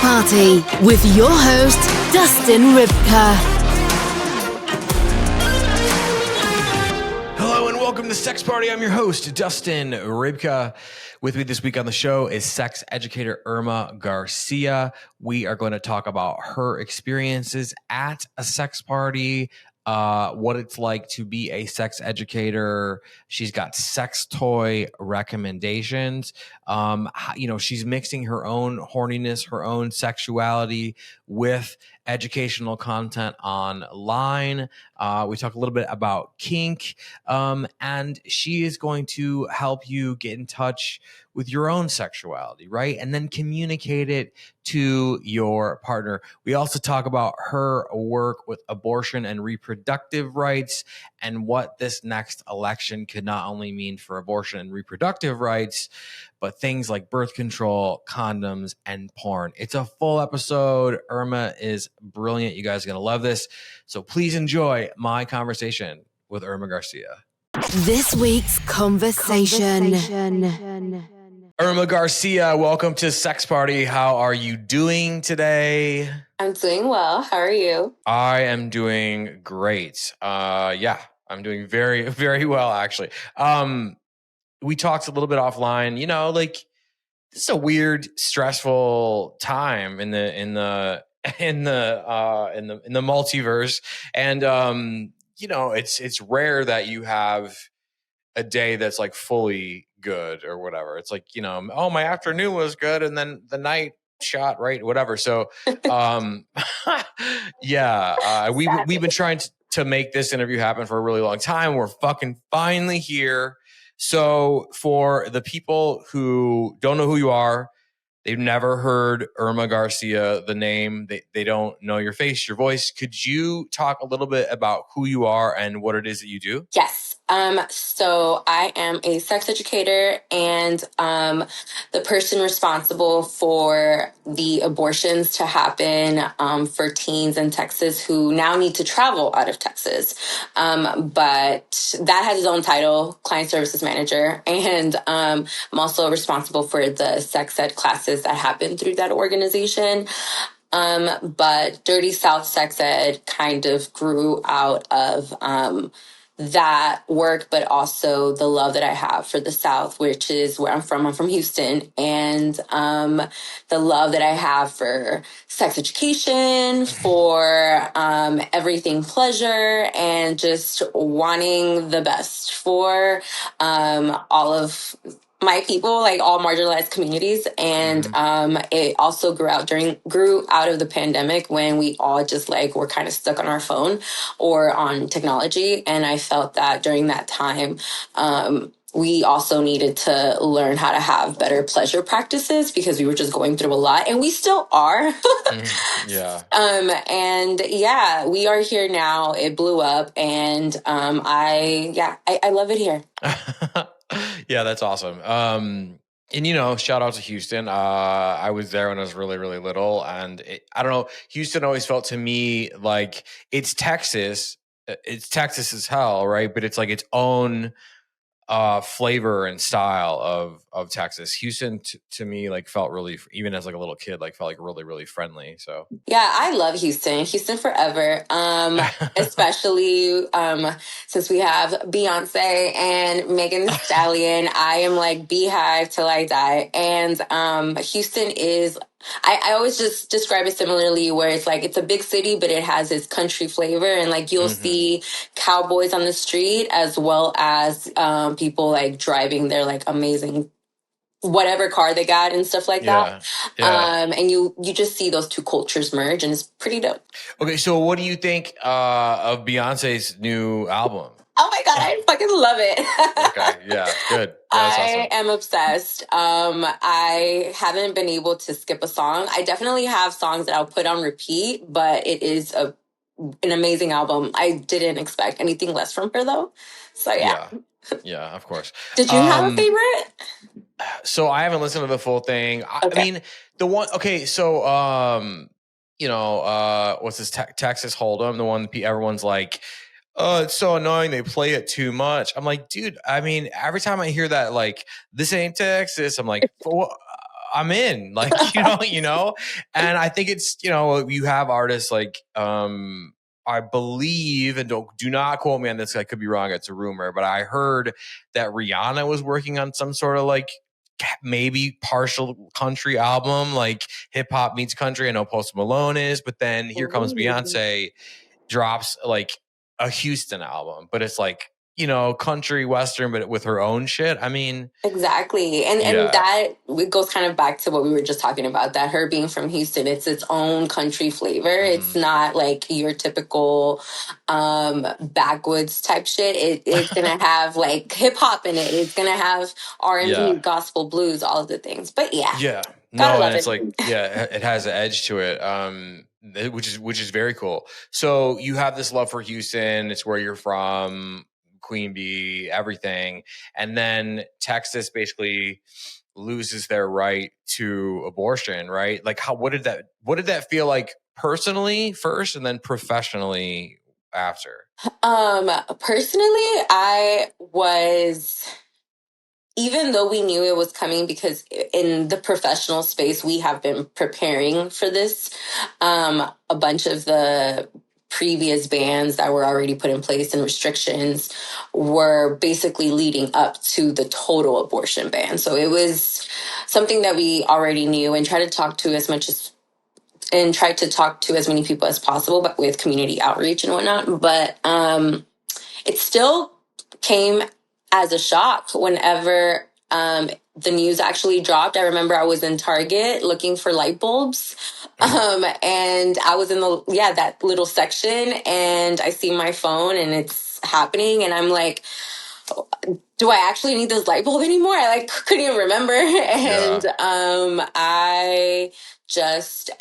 Party with your host, Dustin Rybka. Hello and welcome to Sex Party. I'm your host, Dustin Rybka. With me this week on the show is sex educator Irma Garcia. We are going to talk about her experiences at a sex party, what it's like to be a sex educator. She's got sex toy recommendations. She's mixing her own horniness, her own sexuality with educational content online. We talk a little bit about kink, and she is going to help you get in touch with your own sexuality, right? And then communicate it to your partner. We also talk about her work with abortion and reproductive rights and what this next election could not only mean for abortion and reproductive rights, but things like birth control, condoms, and porn. It's a full episode. Irma is brilliant. You guys are going to love this. So please enjoy my conversation with Irma Garcia. This week's conversation. Irma Garcia, welcome to Sex Party. How are you doing today? I'm doing well. How are you? I am doing great. I'm doing very, very well, actually. We talked a little bit offline. You know, like this is a weird, stressful time in the multiverse, and it's rare that you have a day that's like fully good or whatever. It's like, oh, my afternoon was good, and then the night shot right, whatever. So, we've been trying to make this interview happen for a really long time. We're fucking finally here. So for the people who don't know who you are, they've never heard Irma Garcia, the name, they don't know your face, your voice. Could you talk a little bit about who you are and what it is that you do? Yes. So I am a sex educator and the person responsible for the abortions to happen for teens in Texas who now need to travel out of Texas. But that has its own title, Client Services Manager. And I'm also responsible for the sex ed classes that happen through that organization. But Dirty South Sex Ed kind of grew out of that work, but also the love that I have for the South, which is where I'm from. I'm from Houston. And the love that I have for sex education, for everything pleasure, and just wanting the best for all of my people, like all marginalized communities. And it also grew out of the pandemic when we all just like were kind of stuck on our phone or on technology. And I felt that during that time, we also needed to learn how to have better pleasure practices because we were just going through a lot, and we still are. We are here now. It blew up, and I love it here. Yeah, that's awesome. And shout out to Houston. I was there when I was really, really little, and I don't know. Houston always felt to me like it's Texas. It's Texas as hell, right? But it's like its own flavor and style of Texas. Houston to me like felt really, even as like a little kid, like felt like really, really friendly. So yeah, I love Houston forever. Especially since we have Beyonce and Megan Thee Stallion. I am like Beehive till I die. And Houston is, I always just describe it similarly where it's like it's a big city, but it has its country flavor. And like you'll see cowboys on the street as well as people like driving their like amazing whatever car they got and stuff like that. Yeah. And you just see those two cultures merge, and it's pretty dope. Okay, so what do you think of Beyonce's new album? Oh my God, I fucking love it. Okay, yeah, good. Yeah, I am obsessed. I haven't been able to skip a song. I definitely have songs that I'll put on repeat, but it is an amazing album. I didn't expect anything less from her though. So yeah. Yeah, of course. Did you have a favorite? So I haven't listened to the full thing. Okay. I mean, the one, okay, so, what's this, Texas Hold'em, the one everyone's like, oh, it's so annoying, they play it too much. I'm like, dude, I mean, every time I hear that, like, this ain't Texas, I'm like, I'm in, like, and I think it's, you have artists like, I believe, and do not quote me on this, I could be wrong, it's a rumor, but I heard that Rihanna was working on some sort of like maybe partial country album, like hip hop meets country. I know Post Malone is, but then here comes Beyonce, drops like a Houston album, but it's like, country western, but with her own shit. I mean, exactly. And that it goes kind of back to what we were just talking about, that her being from Houston, it's its own country flavor. It's not like your typical backwoods type shit. It's gonna have like hip hop in it. It's gonna have R&B, gospel, blues, all of the things. But yeah, gotta love and it's it. like, it has an edge to it, which is very cool. So you have this love for Houston. It's where you're from, Queen Bee, everything. And then Texas basically loses their right to abortion, right? Like what did that feel like personally first and then professionally after? Personally, I was, even though we knew it was coming, because in the professional space, we have been preparing for this. A bunch of the previous bans that were already put in place and restrictions were basically leading up to the total abortion ban. So it was something that we already knew and tried to talk to as many people as possible, but with community outreach and whatnot. But it still came as a shock whenever the news actually dropped. I remember I was in Target looking for light bulbs, and I was in that little section, and I see my phone and it's happening, and I'm like, do I actually need this light bulb anymore? I like couldn't even remember. And I just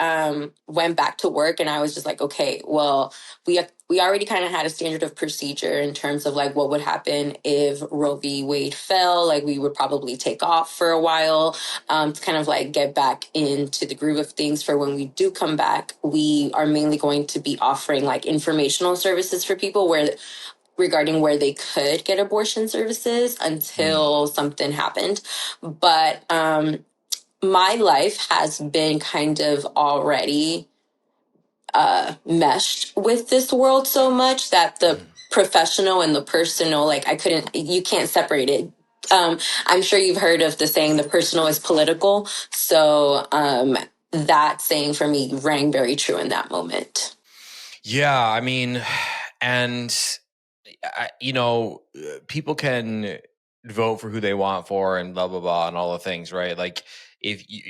went back to work, and I was just like, okay, well, we already kind of had a standard of procedure in terms of like what would happen if Roe v. Wade fell. Like we would probably take off for a while to kind of like get back into the groove of things for when we do come back. We are mainly going to be offering like informational services for people regarding where they could get abortion services until something happened. But my life has been kind of already meshed with this world so much that the professional and the personal, like you can't separate it. I'm sure you've heard of the saying, the personal is political. So that saying for me rang very true in that moment. Yeah, I mean, and people can vote for who they want for and blah blah blah and all the things, right? Like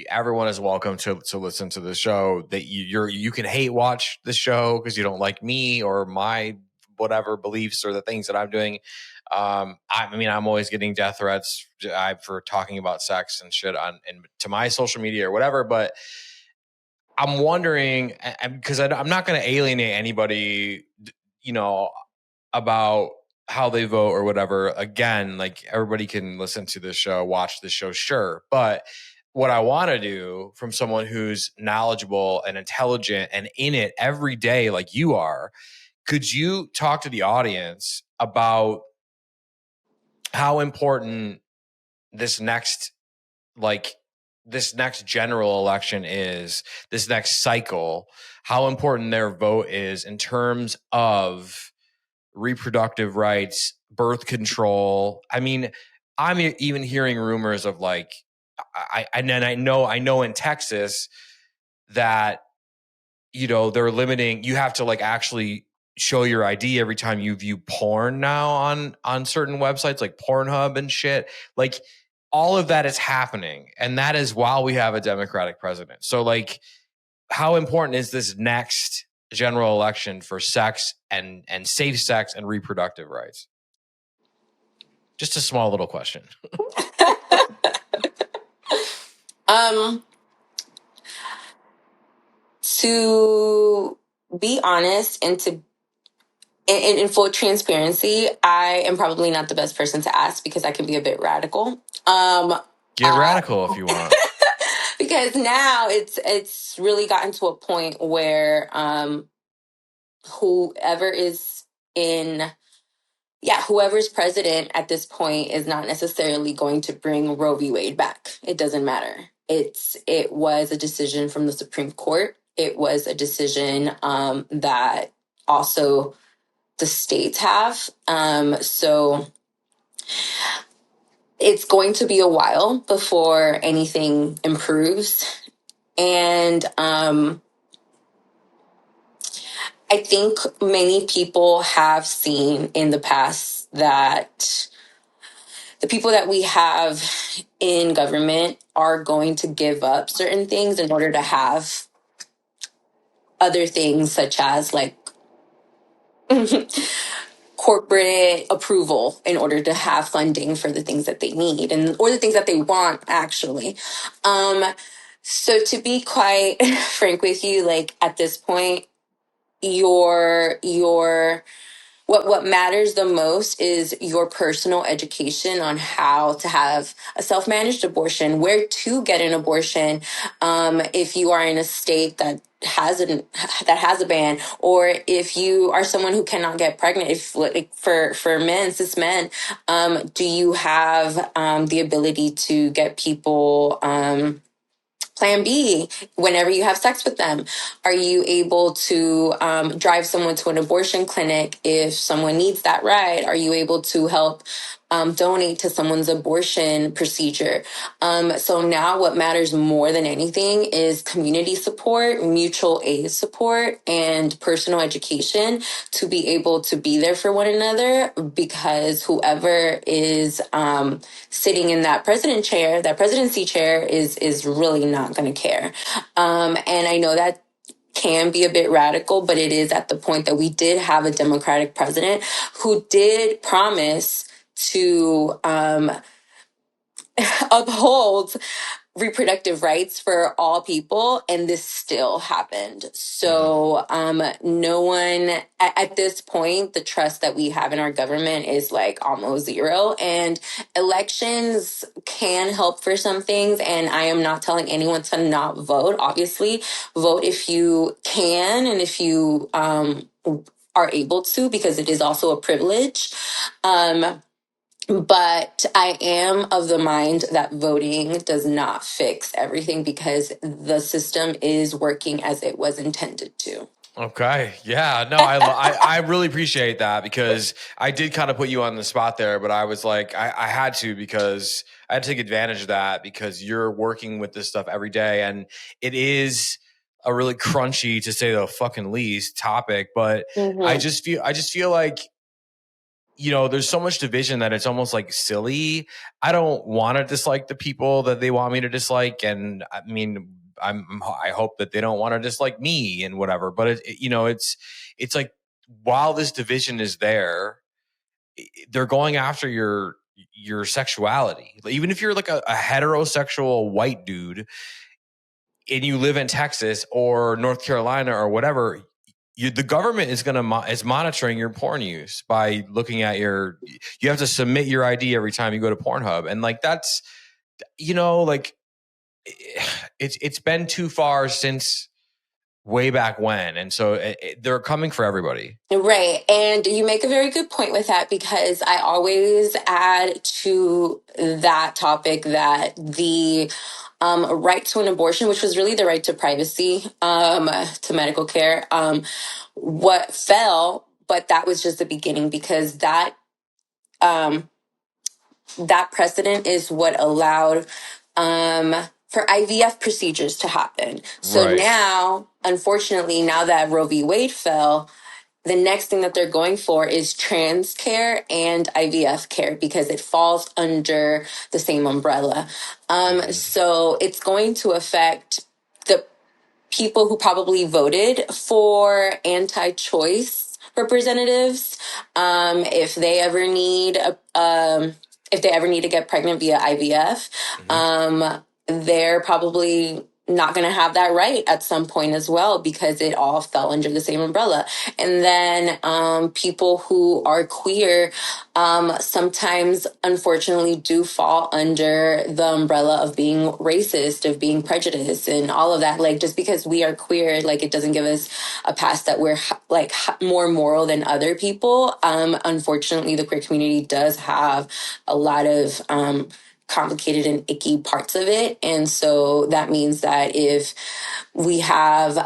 everyone is welcome to listen to the show. That you can hate watch the show because you don't like me or my whatever beliefs or the things that I'm doing. I mean, I'm always getting death threats for talking about sex and shit to my social media or whatever, but I'm wondering, because I'm not going to alienate anybody, about how they vote or whatever. Again, like everybody can listen to this show, watch the show, sure. But what I want to do from someone who's knowledgeable and intelligent and in it every day, like you are, could you talk to the audience about how important this next general election is, this next cycle, how important their vote is in terms of reproductive rights, birth control? I mean, I'm even hearing rumors of like, I know in Texas that, they're limiting, you have to like actually show your ID every time you view porn now on certain websites like Pornhub and shit. Like all of that is happening. And that is while we have a Democratic president. So like, how important is this next general election for sex and safe sex and reproductive rights? Just a small little question. To be honest and to in full transparency, I am probably not the best person to ask because I can be a bit radical. Get radical if you want. Because now it's really gotten to a point where whoever is whoever's president at this point is not necessarily going to bring Roe v. Wade back. It doesn't matter. it was a decision from the Supreme Court. It was a decision that also the states have. So it's going to be a while before anything improves. And I think many people have seen in the past that the people that we have in government are going to give up certain things in order to have other things, such as like corporate approval, in order to have funding for the things that they need or the things that they want, actually. So to be quite frank with you, like at this point, your what matters the most is your personal education on how to have a self-managed abortion, where to get an abortion, if you are in a state that has a ban, or if you are someone who cannot get pregnant. If, like, for men, cis men, do you have the ability to get people Plan B, whenever you have sex with them? Are you able to drive someone to an abortion clinic if someone needs that ride? Are you able to help donate to someone's abortion procedure? So now what matters more than anything is community support, mutual aid support, and personal education to be able to be there for one another, because whoever is sitting in that presidency chair is really not going to care. And I know that can be a bit radical, but it is at the point that we did have a Democratic president who did promise to uphold reproductive rights for all people, and this still happened. So no one at this point, the trust that we have in our government is like almost zero. And elections can help for some things, and I am not telling anyone to not vote. Obviously, vote if you can and if you are able to, because it is also a privilege. But I am of the mind that voting does not fix everything, because the system is working as it was intended to. Okay. Yeah. No, I really appreciate that, because I did kind of put you on the spot there, but I was like, I had to, because I had to take advantage of that, because you're working with this stuff every day, and it is a really crunchy, to say the fucking least, topic. But I just feel like, there's so much division that it's almost like silly. I don't want to dislike the people that they want me to dislike. And I mean, I hope that they don't want to dislike me and whatever, but it's like, while this division is there, they're going after your sexuality. Even if you're like a heterosexual white dude and you live in Texas or North Carolina or whatever, the government is monitoring your porn use by looking at you have to submit your ID every time you go to Pornhub. And like, that's, like, it's been too far since way back when. And so they're coming for everybody. Right. And you make a very good point with that, because I always add to that topic that the right to an abortion, which was really the right to privacy, to medical care, what fell, but that was just the beginning, because that precedent is what allowed for IVF procedures to happen. So Right. now, unfortunately, now that Roe v. Wade fell, the next thing that they're going for is trans care and IVF care, because it falls under the same umbrella. So it's going to affect the people who probably voted for anti-choice representatives, if they ever need to get pregnant via IVF, they're probably not going to have that right at some point as well, because it all fell under the same umbrella. And then people who are queer sometimes, unfortunately, do fall under the umbrella of being racist, of being prejudiced, and all of that. Like, just because we are queer, like, it doesn't give us a pass that we're like more moral than other people. Unfortunately, the queer community does have a lot of complicated and icky parts of it. And so that means that if we have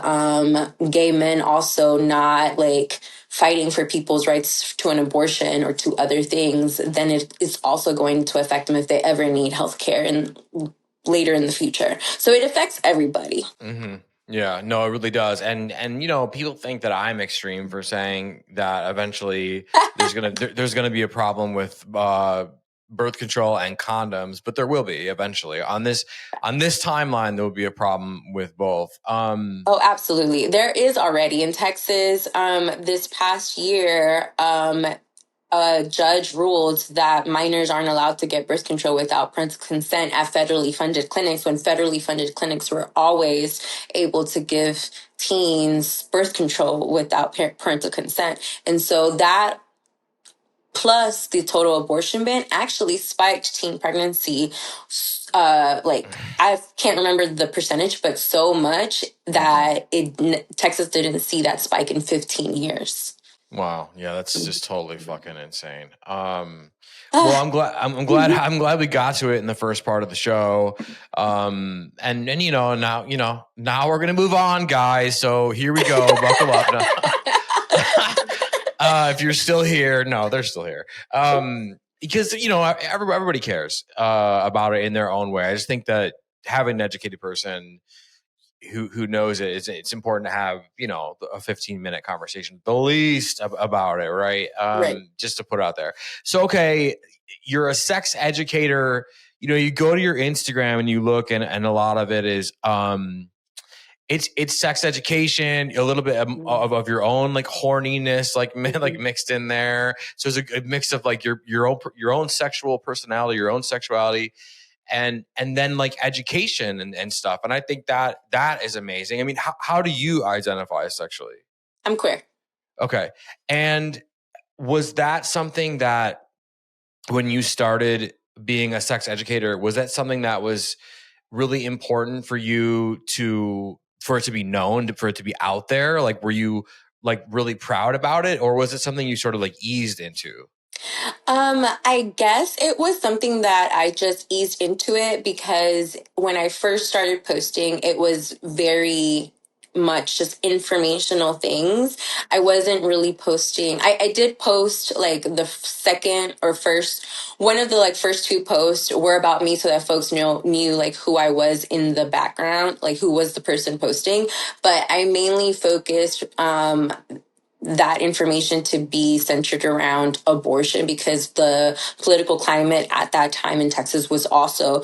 gay men also not like fighting for people's rights to an abortion or to other things, then it's also going to affect them if they ever need health care and later in the future. So it affects everybody. Mm-hmm. Yeah, no, it really does. And people think that I'm extreme for saying that eventually there's gonna be a problem with birth control and condoms, but there will be eventually on this timeline. There will be a problem with both. Oh, absolutely. There is already in Texas. This past year, a judge ruled that minors aren't allowed to get birth control without parental consent at federally funded clinics, when federally funded clinics were always able to give teens birth control without parental consent. And so that, plus the total abortion ban, actually spiked teen pregnancy. I can't remember the percentage, but so much that Texas didn't see that spike in 15 years. Wow. Yeah, that's just totally fucking insane. Well, I'm glad we got to it in the first part of the show. And now we're gonna move on, guys. So here we go. Buckle up. No. If you're still here, no, they're still here. Because everybody cares about it in their own way. I just think that having an educated person who knows it's important to have a 15-minute conversation the least about it, right? Right. Just to put it out there. So okay, you're a sex educator. You go to your Instagram and you look, and a lot of it is it's sex education, a little bit of your own like horniness, like mixed in there. So it's a mix of like your own sexual personality, your own sexuality, and then like education and stuff. And I think that is amazing. I mean, how do you identify sexually? I'm queer. Okay. And was that something that when you started being a sex educator, was that something that was really important for you for it to be known, for it to be out there? Like, were you like really proud about it, or was it something you sort of like eased into? I guess it was something that I just eased into it, because when I first started posting, it was very much just informational things. I wasn't really posting. I did post like the second or first, one of the like first two posts were about me, so that folks knew like who I was in the background, like who was the person posting. But I mainly focused that information to be centered around abortion, because the political climate at that time in Texas was also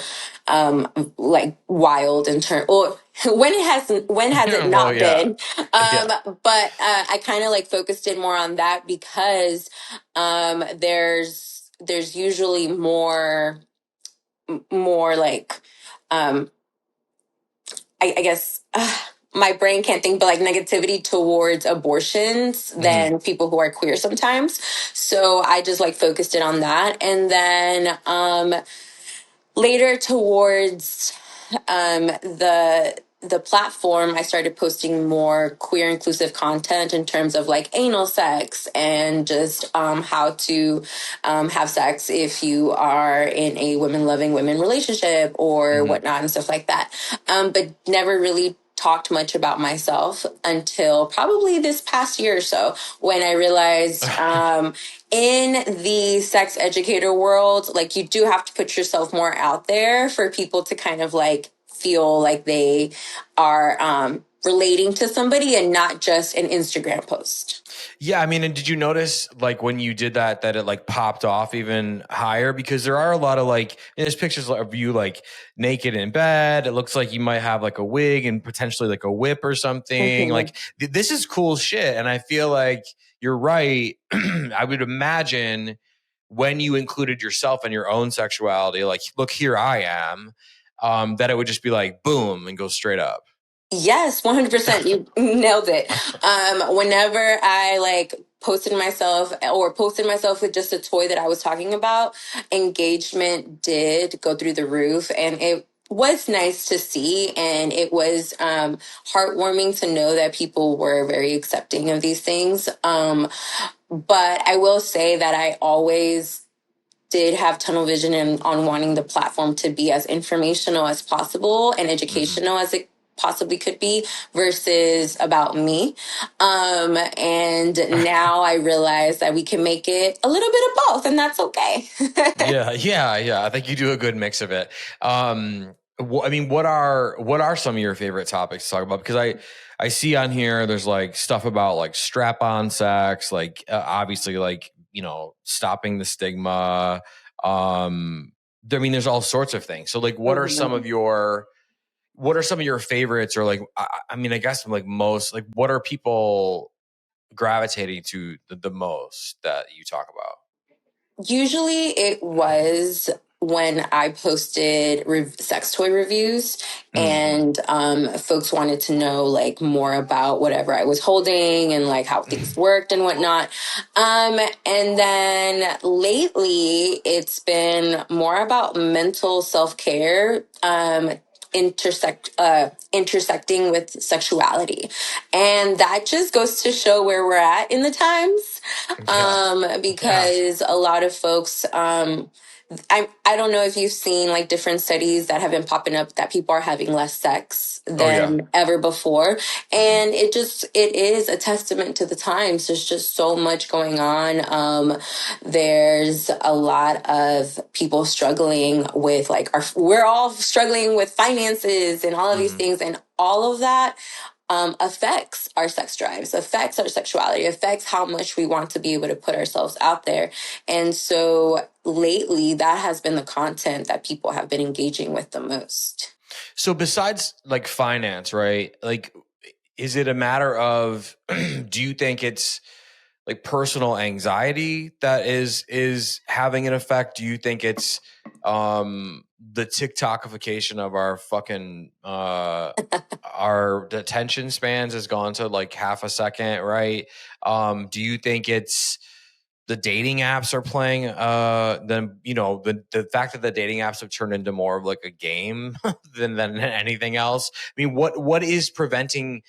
like wild in terms, or when has it not been? But I kind of like focused in more on that, because there's usually more like I guess my brain can't think, but like negativity towards abortions than people who are queer sometimes. So I just like focused it on that. And then later towards the platform, I started posting more queer inclusive content in terms of like anal sex and just how to have sex if you are in a women loving women relationship or whatnot and stuff like that. But never really talked much about myself until probably this past year or so, when I realized in the sex educator world, like you do have to put yourself more out there for people to kind of like feel like they are relating to somebody and not just an Instagram post. Yeah, I mean, and did you notice like when you did that it like popped off even higher? Because there are a lot of like, there's pictures of you like naked in bed. It looks like you might have like a wig and potentially like a whip or something. Like this is cool shit. And I feel like you're right. I would imagine when you included yourself and your own sexuality, like, look, here I am, that it would just be like, boom, and go straight up. Yes, 100%. You nailed it. Whenever I like posted myself with just a toy that I was talking about, engagement did go through the roof, and it was nice to see. And it was heartwarming to know that people were very accepting of these things. But I will say that I always did have tunnel vision on wanting the platform to be as informational as possible and educational as it possibly could be versus about me. And now I realize that we can make it a little bit of both, and that's okay. Yeah. I think you do a good mix of it. What are some of your favorite topics to talk about? Because I see on here there's like stuff about like strap-on sex, like obviously like, stopping the stigma. There's all sorts of things. So like, what are some of your favorites, or like, I guess like most, like what are people gravitating to the most that you talk about? Usually it was when I posted sex toy reviews and folks wanted to know like more about whatever I was holding and like how things worked and whatnot. And then lately it's been more about mental self-care, intersecting with sexuality, and that just goes to show where we're at in the times. Because a lot of folks, I don't know if you've seen like different studies that have been popping up that people are having less sex than ever before. And it is a testament to the times. There's just so much going on. There's a lot of people struggling with like we're all struggling with finances and all of these things, and all of that affects our sex drives, affects our sexuality, affects how much we want to be able to put ourselves out there. And so lately, that has been the content that people have been engaging with the most. So besides like finance, right? Like, is it a matter of, do you think it's like personal anxiety that is having an effect? Do you think it's the TikTokification of our fucking our attention spans has gone to like half a second, right? Do you think it's the dating apps are playing the fact that the dating apps have turned into more of like a game than anything else? I mean, what is preventing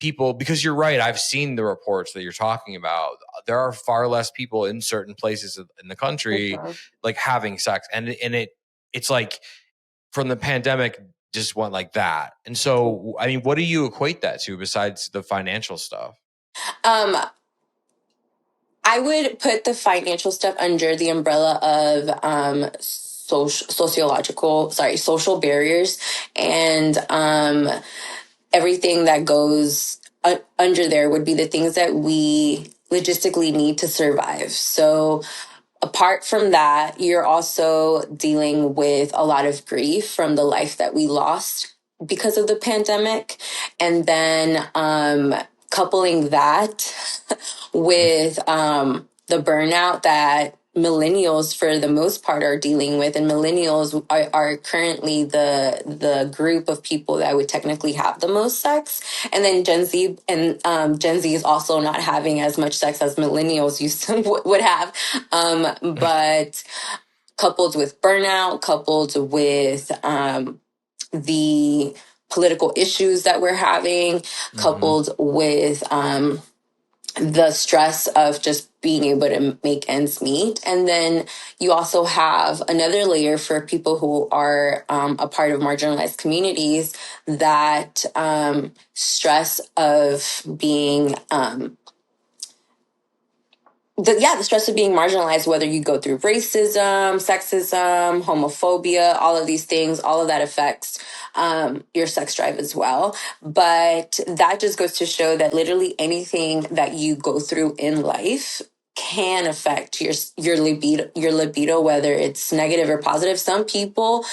people? Because you're right, I've seen the reports that you're talking about. There are far less people in certain places in the country like having sex, and it's like from the pandemic just went like that. And so, I mean, what do you equate that to besides the financial stuff? I would put the financial stuff under the umbrella of social barriers, and everything that goes under there would be the things that we logistically need to survive. So apart from that, you're also dealing with a lot of grief from the life that we lost because of the pandemic. And then coupling that with the burnout that millennials for the most part are dealing with, and millennials are currently the group of people that would technically have the most sex, and then Gen Z is also not having as much sex as millennials used to would have, but coupled with burnout, coupled with the political issues that we're having, coupled with the stress of just being able to make ends meet. And then you also have another layer for people who are a part of marginalized communities, that stress of being the stress of being marginalized, whether you go through racism, sexism, homophobia, all of these things, all of that affects your sex drive as well. But that just goes to show that literally anything that you go through in life can affect your libido, whether it's negative or positive. Some people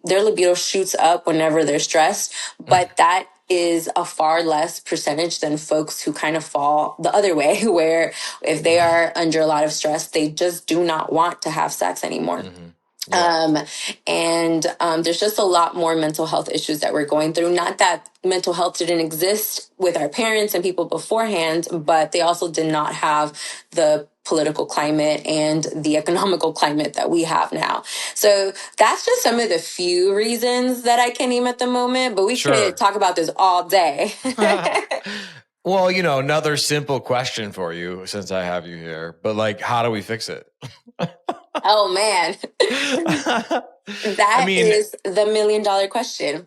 their libido shoots up whenever they're stressed, but that is a far less percentage than folks who kind of fall the other way, where if they are under a lot of stress, they just do not want to have sex anymore. There's just a lot more mental health issues that we're going through. Not that mental health didn't exist with our parents and people beforehand, but they also did not have the political climate and the economical climate that we have now. So that's just some of the few reasons that I can name at the moment, but we could talk about this all day. Well, another simple question for you, since I have you here, but like, how do we fix it? Oh man. I That mean, is the $1 million question.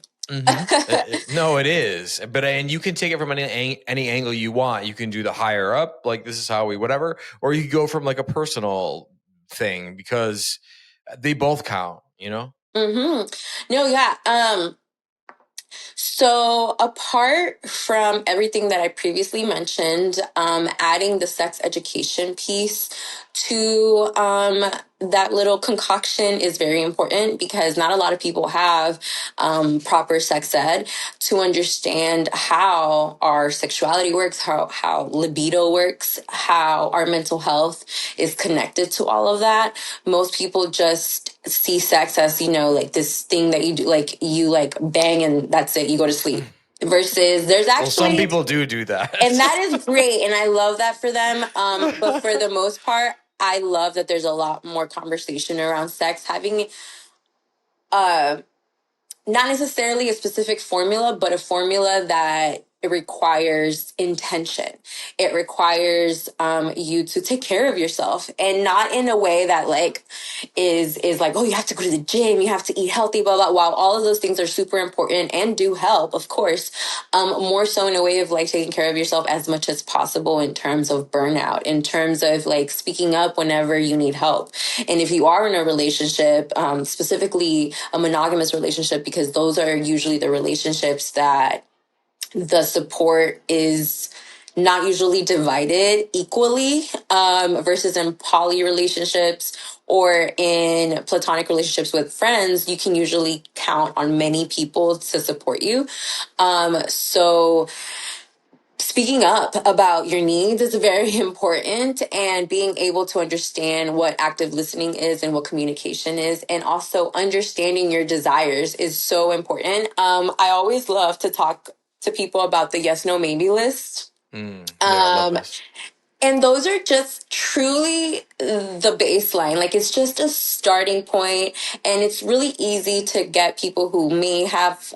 no, it is. But and you can take it from any angle you want. You can do the higher up, like this is how we whatever, or you can go from like a personal thing because they both count. You know. No, yeah. So, apart from everything that I previously mentioned, adding the sex education piece to that little concoction is very important because not a lot of people have proper sex ed to understand how our sexuality works, how libido works, how our mental health is connected to all of that. Most people just see sex as, like this thing that you do, like you like bang and that's it, you go to sleep. Versus there's Well, some actually, people do that. and that is great. And I love that for them. But for the most part, I love that there's a lot more conversation around sex. Having not necessarily a specific formula, but a formula that it requires intention. It requires you to take care of yourself, and not in a way that like is like, oh, you have to go to the gym, you have to eat healthy, blah blah. While all of those things are super important and do help, of course, more so in a way of like taking care of yourself as much as possible in terms of burnout, in terms of like speaking up whenever you need help, and if you are in a relationship, specifically a monogamous relationship, because those are usually the relationships that the support is not usually divided equally, versus in poly relationships or in platonic relationships with friends, you can usually count on many people to support you. So speaking up about your needs is very important, and being able to understand what active listening is and what communication is, and also understanding your desires is so important. I always love to talk to people about the yes, no, maybe list. Yeah, I love this. And those are just truly the baseline. Like it's just a starting point, and it's really easy to get people who may have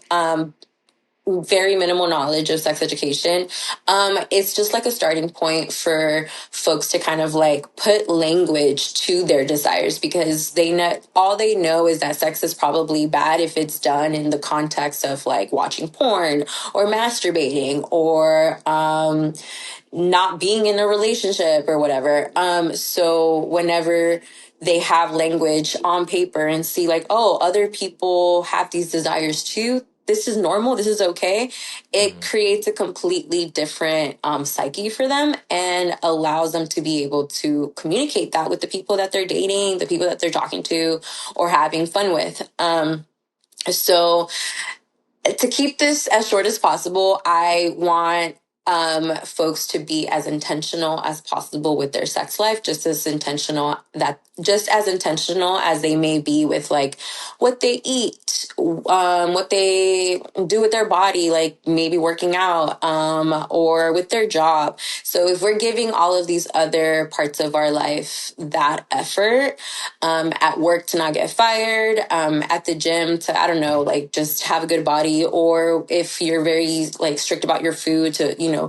very minimal knowledge of sex education. It's just like a starting point for folks to kind of like put language to their desires, because all they know is that sex is probably bad if it's done in the context of like watching porn or masturbating or not being in a relationship or whatever. So whenever they have language on paper and see like, oh, other people have these desires too, this is normal, this is okay, it creates a completely different psyche for them, and allows them to be able to communicate that with the people that they're dating, the people that they're talking to or having fun with. So to keep this as short as possible, I want folks to be as intentional as possible with their sex life, just as intentional as they may be with like what they eat, what they do with their body, like maybe working out, or with their job. So if we're giving all of these other parts of our life that effort, at work to not get fired, at the gym to, I don't know, like just have a good body, or if you're very like strict about your food to,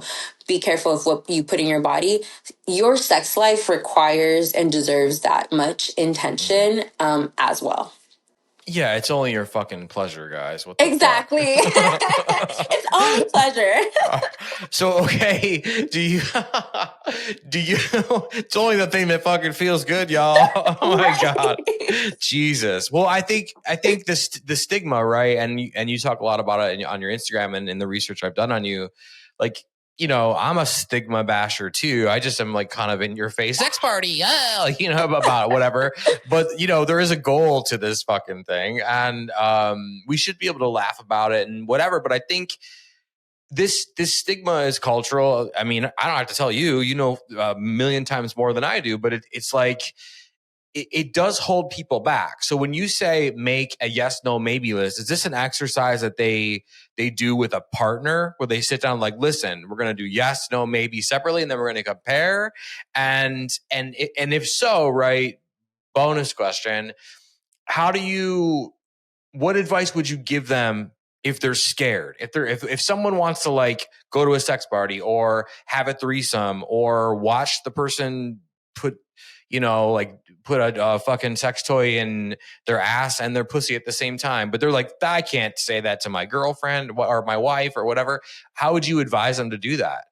be careful of what you put in your body, your sex life requires and deserves that much intention as well. Yeah, it's only your fucking pleasure, guys. What the Exactly. fuck? It's only pleasure. So okay, do you it's only the thing that fucking feels good, y'all. Oh my God. Right. Jesus. Well, I think this the stigma, right? And you talk a lot about it on your Instagram and in the research I've done on you. Like, I'm a stigma basher too. I just am like kind of in your face, sex party, about whatever. But there is a goal to this fucking thing, and we should be able to laugh about it and whatever. But I think this stigma is cultural. I mean, I don't have to tell you, a million times more than I do, but it's like it does hold people back. So when you say make a yes, no, maybe list, is this an exercise that they do with a partner where they sit down like, listen, we're going to do yes, no, maybe separately, and then we're going to compare? And if so, right, bonus question, what advice would you give them if they're scared? If someone wants to like go to a sex party or have a threesome or watch the person put, like put a fucking sex toy in their ass and their pussy at the same time. But they're like, I can't say that to my girlfriend or my wife or whatever. How would you advise them to do that?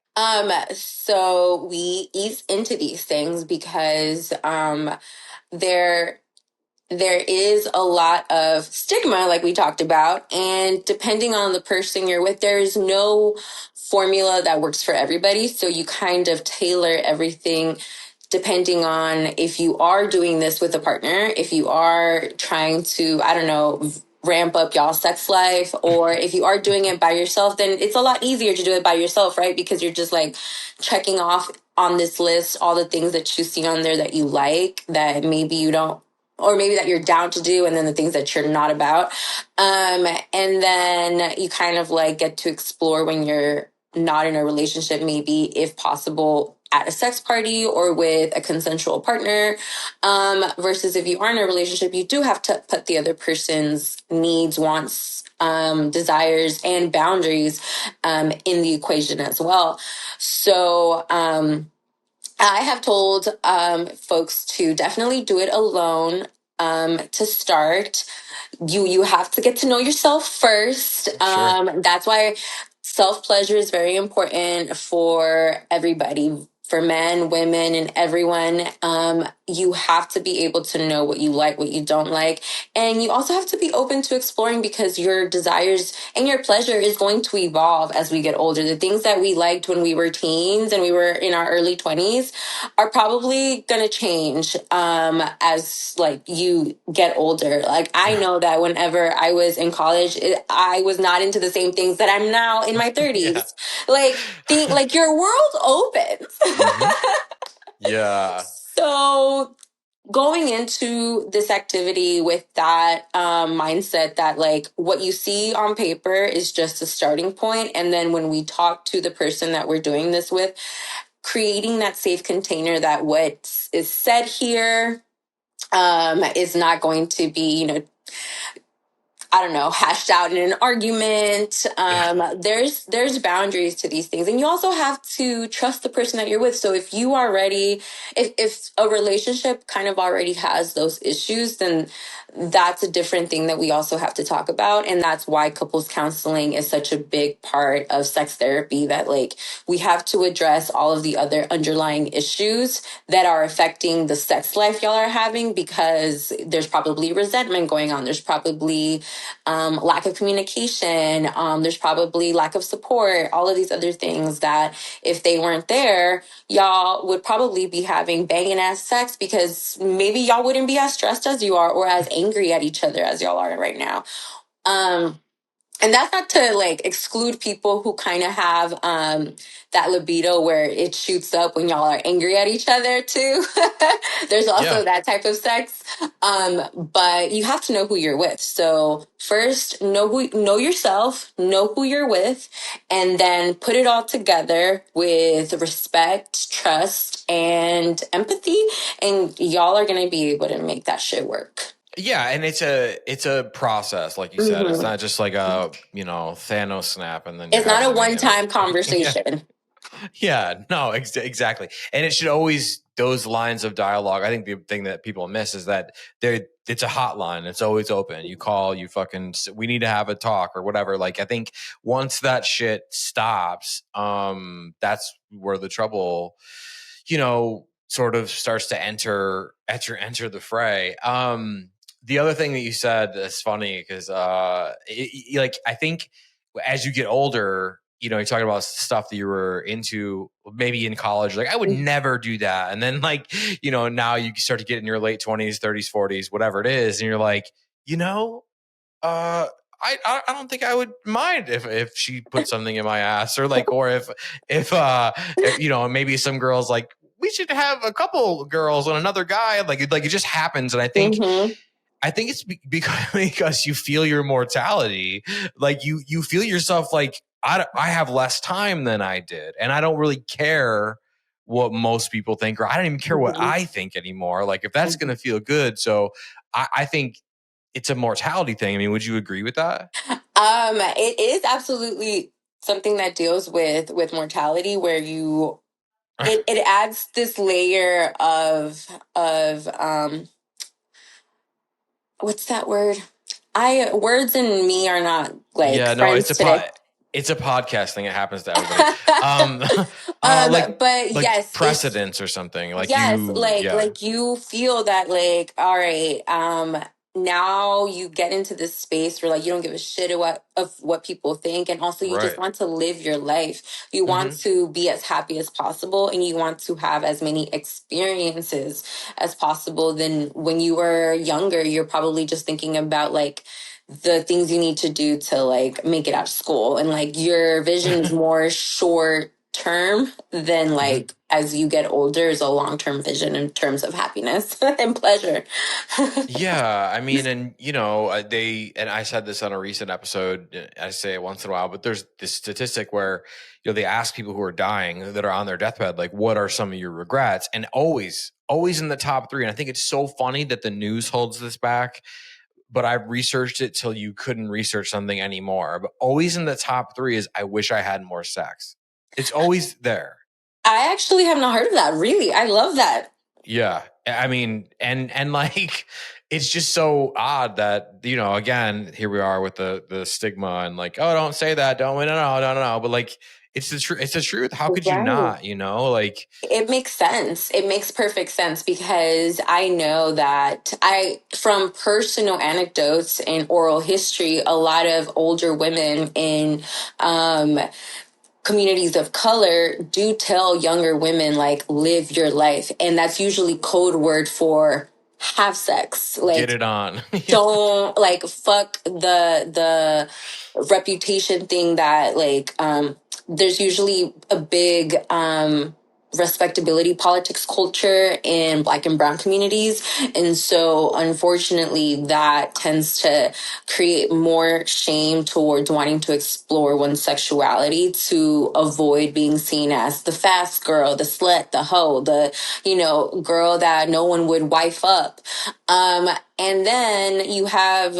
So we ease into these things because there there is a lot of stigma, like we talked about, and depending on the person you're with, there is no formula that works for everybody. So you kind of tailor everything depending on if you are doing this with a partner, if you are trying to, I don't know, ramp up y'all's sex life, or if you are doing it by yourself, then it's a lot easier to do it by yourself, right? Because you're just like checking off on this list all the things that you see on there that you like, that maybe you don't, or maybe that you're down to do, and then the things that you're not about. And then you kind of like get to explore when you're not in a relationship, maybe if possible at a sex party or with a consensual partner, versus if you are in a relationship, you do have to put the other person's needs, wants, desires, and boundaries in the equation as well. So I have told folks to definitely do it alone to start. You have to get to know yourself first. Sure. That's why self pleasure is very important for everybody, for men, women, and everyone. You have to be able to know what you like, what you don't like, and you also have to be open to exploring, because your desires and your pleasure is going to evolve as we get older. The things that we liked when we were teens and we were in our early 20s are probably going to change as like you get older. Like I know that whenever I was in college, I was not into the same things that I'm now in my 30s. Yeah. Like your world opens. Mhm. Yeah. So going into this activity with that mindset that like what you see on paper is just a starting point, and then when we talk to the person that we're doing this with, creating that safe container that what is said here is not going to be, I don't know, hashed out in an argument. There's boundaries to these things. And you also have to trust the person that you're with. So if you already, if a relationship kind of already has those issues, then that's a different thing that we also have to talk about. And that's why couples counseling is such a big part of sex therapy, that like we have to address all of the other underlying issues that are affecting the sex life y'all are having, because there's probably resentment going on. There's probably lack of communication. There's probably lack of support, all of these other things that if they weren't there, y'all would probably be having banging ass sex, because maybe y'all wouldn't be as stressed as you are or as angry at each other as y'all are right now. And that's not to like exclude people who kind of have that libido where it shoots up when y'all are angry at each other too. There's also Yeah. that type of sex. But you have to know who you're with. So first, know yourself, know who you're with, and then put it all together with respect, trust, and empathy. And y'all are going to be able to make that shit work. Yeah, and it's a process, like you said. It's not just like a Thanos snap and then you're It's not having a a man. one-time Yeah, conversation. yeah, no, exactly. And it should always, those lines of dialogue. I think the thing that people miss is that it's a hotline. It's always open. You call, you fucking, we need to have a talk or whatever. Like I think once that shit stops, that's where the trouble, sort of starts to enter the fray. The other thing that you said is funny because, like, I think as you get older, you're talking about stuff that you were into maybe in college. Like, I would never do that. And then, like, now you start to get in your late 20s, 30s, 40s, whatever it is. And you're like, I don't think I would mind if she put something in my ass, or like, or if maybe some girls like, we should have a couple girls and another guy. Like it just happens. And I think it's because you feel your mortality. Like you feel yourself like, I have less time than I did. And I don't really care what most people think, or I don't even care what I think anymore. Like if that's going to feel good. So I think it's a mortality thing. I mean, would you agree with that? It is absolutely something that deals with mortality, where you it adds this layer of what's that word? Words and me are not like Yeah, no, friends today. it's a podcast thing. It happens to everybody. But like yes, it's precedence or something. Like yes, you, yeah, like you feel that like, all right, now you get into this space where like you don't give a shit of what people think, and also you just right. want to live your life. You want to be as happy as possible, and you want to have as many experiences as possible. Than when you were younger, you're probably just thinking about like the things you need to do to like make it out of school, and like your vision is more short term than like as you get older is a long-term vision in terms of happiness and pleasure. Yeah, I mean, and I said this on a recent episode. I say it once in a while, but there's this statistic where they ask people who are dying that are on their deathbed, like, what are some of your regrets? And always in the top three. And I think it's so funny that the news holds this back, but I've researched it till you couldn't research something anymore. But always in the top three is, I wish I had more sex. It's always there. I actually have not heard of that. Really, I love that. Yeah. I mean, and like, it's just so odd that, again, here we are with the stigma and like, oh, don't say that. Don't, no. But like, it's the truth. It's the truth. How could you Right. not, like, It makes sense. It makes perfect sense because I know that from personal anecdotes and oral history, a lot of older women in communities of color do tell younger women like live your life, and that's usually code word for have sex, like get it on. don't like fuck the reputation thing that like there's usually a big respectability politics culture in Black and brown communities, and so unfortunately that tends to create more shame towards wanting to explore one's sexuality to avoid being seen as the fast girl, the slut, the hoe, the girl that no one would wife up. And then you have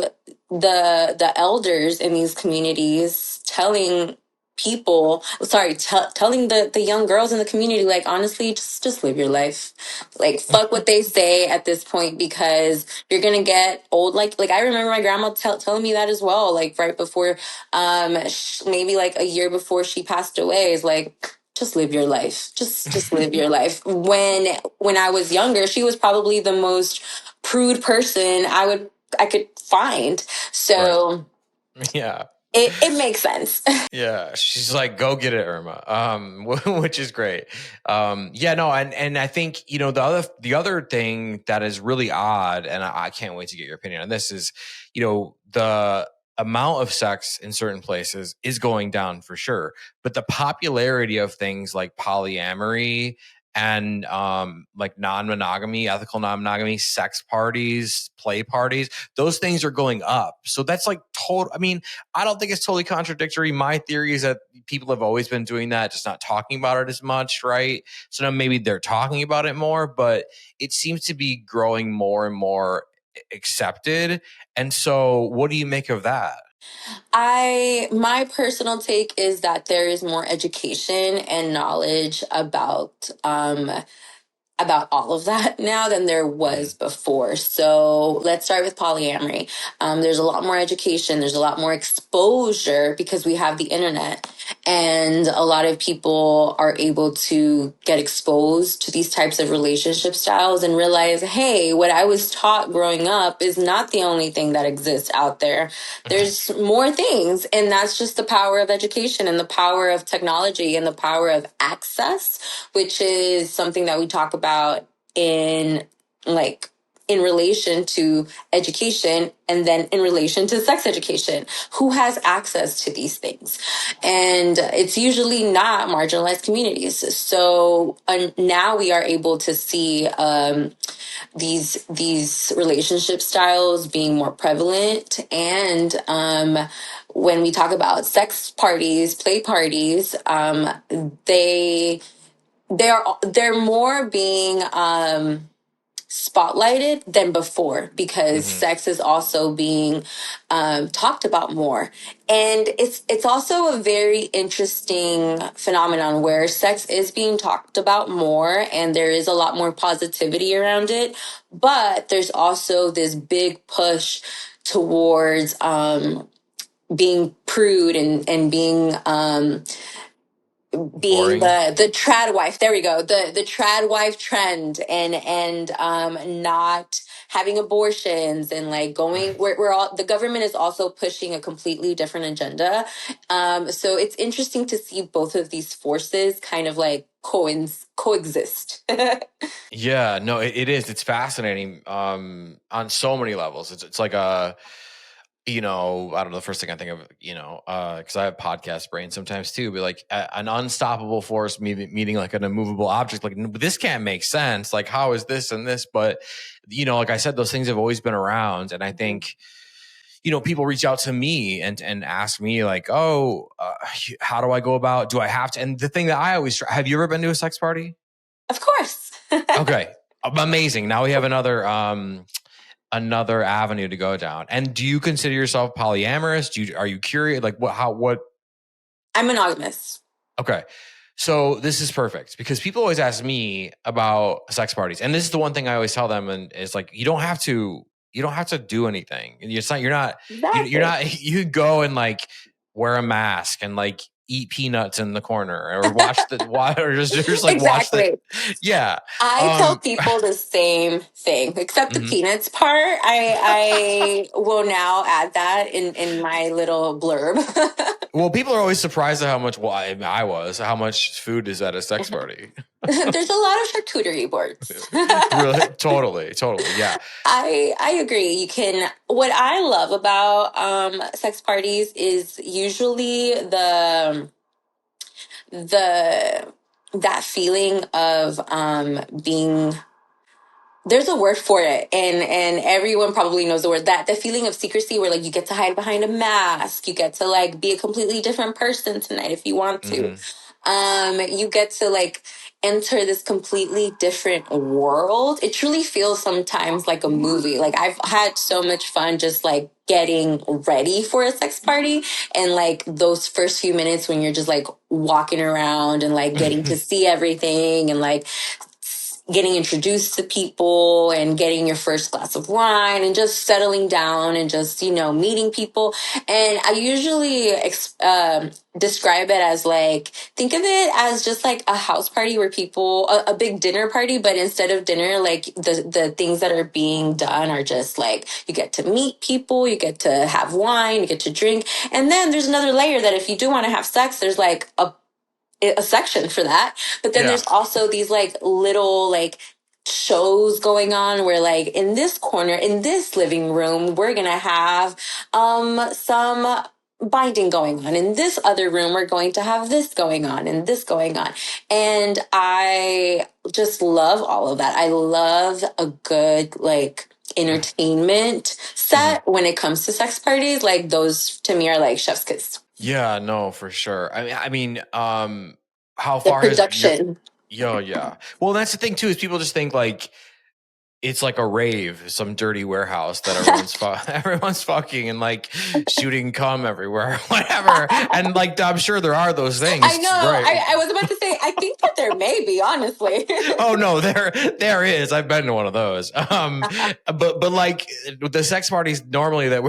the elders in these communities telling telling the young girls in the community, like, honestly, just live your life. Like, fuck what they say at this point, because you're gonna get old. Like I remember my grandma telling me that as well, like right before, maybe like a year before she passed away, is like, just live your life. Just live your life. When I was younger, she was probably the most prude person I could find. Right. So Yeah. it makes sense. Yeah, she's like, go get it, Irma. Which is great. Yeah, no, and I think the other thing that is really odd, and I can't wait to get your opinion on this, is the amount of sex in certain places is going down for sure, but the popularity of things like polyamory and like non-monogamy, ethical non-monogamy, sex parties, play parties, those things are going up. So that's like total. I mean, I don't think it's totally contradictory. My theory is that people have always been doing that, just not talking about it as much, right? So now maybe they're talking about it more, but it seems to be growing more and more accepted. And so what do you make of that? My personal take is that there is more education and knowledge about all of that now than there was before. So let's start with polyamory. There's a lot more education. There's a lot more exposure because we have the internet. And a lot of people are able to get exposed to these types of relationship styles and realize, hey, what I was taught growing up is not the only thing that exists out there. There's more things. And that's just the power of education and the power of technology and the power of access, which is something that we talk about in relation to education, and then in relation to sex education, who has access to these things. And it's usually not marginalized communities. So now we are able to see these relationship styles being more prevalent. And when we talk about sex parties, play parties, they're more being spotlighted than before, because Mm-hmm. sex is also being talked about more. And it's also a very interesting phenomenon where sex is being talked about more and there is a lot more positivity around it. But there's also this big push towards being prude and being Boring. the trad wife. There we go. The trad wife trend, and not having abortions, and like going, we're all, the government is also pushing a completely different agenda. So it's interesting to see both of these forces kind of like coexist. Yeah, no, it is. It's fascinating on so many levels. It's like a, I don't know, the first thing I think of, because I have podcast brain sometimes too, but like an unstoppable force meeting like an immovable object. Like, this can't make sense. Like, how is this and this? But, like I said, those things have always been around. And I think, people reach out to me and ask me like, oh, how do I go about, do I have to? And the thing that I always try, have you ever been to a sex party? Of course. Okay. Amazing. Now we have another avenue to go down. And do you consider yourself polyamorous? Are you curious? Like what? I'm monogamous. Okay. So this is perfect because people always ask me about sex parties. And this is the one thing I always tell them. And it's like, you don't have to do anything. And you're Exactly. not, you can go and like wear a mask and like eat peanuts in the corner or watch or just like watch the, Exactly. yeah. I tell people the same thing, except the Mhm. peanuts part. I will now add that in my little blurb. Well, people are always surprised at how much how much food is at a sex party. There's a lot of charcuterie boards. Really, totally, yeah. I agree. You can. What I love about sex parties is usually the that feeling of being, there's a word for it, and everyone probably knows the word, that the feeling of secrecy where like you get to hide behind a mask, you get to like be a completely different person tonight if you want to. Mm-hmm. You get to like enter this completely different world. It truly feels sometimes like a movie. Like, I've had so much fun just like getting ready for a sex party, and like those first few minutes when you're just like walking around and like getting to see everything, and like getting introduced to people and getting your first glass of wine and just settling down and just, meeting people. And I usually describe it as like, think of it as just like a house party where people, a big dinner party, but instead of dinner, like the things that are being done are just like, you get to meet people, you get to have wine, you get to drink. And then there's another layer that if you do want to have sex, there's like a section for that. But then Yeah. there's also these like little like shows going on where like in this corner, in this living room, we're gonna have some binding going on. In this other room, we're going to have this going on and this going on. And I just love all of that. I love a good like entertainment Mm-hmm. set when it comes to sex parties. Like, those to me are like chef's kiss. Yeah, no, for sure. How The far has your, production. yeah. Well, that's the thing too, is people just think like it's like a rave, some dirty warehouse that everyone's fucking and like shooting cum everywhere, whatever. And like, I'm sure there are those I things, know. right? I was about to say, I think that there may be, honestly. Oh no, there is. I've been to one of those. But like the sex parties normally that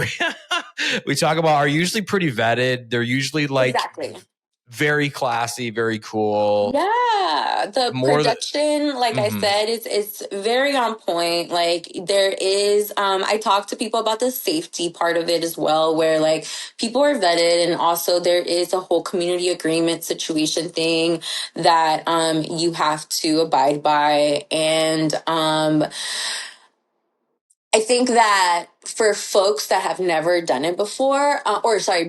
we talk about are usually pretty vetted. They're usually like Exactly. very classy, very cool. Yeah, the More than. production, like I Mm-hmm. said, is very on point. Like, there is, I talk to people about the safety part of it as well, where like people are vetted, and also there is a whole community agreement situation thing that you have to abide by, and I think that for folks that have never done it before,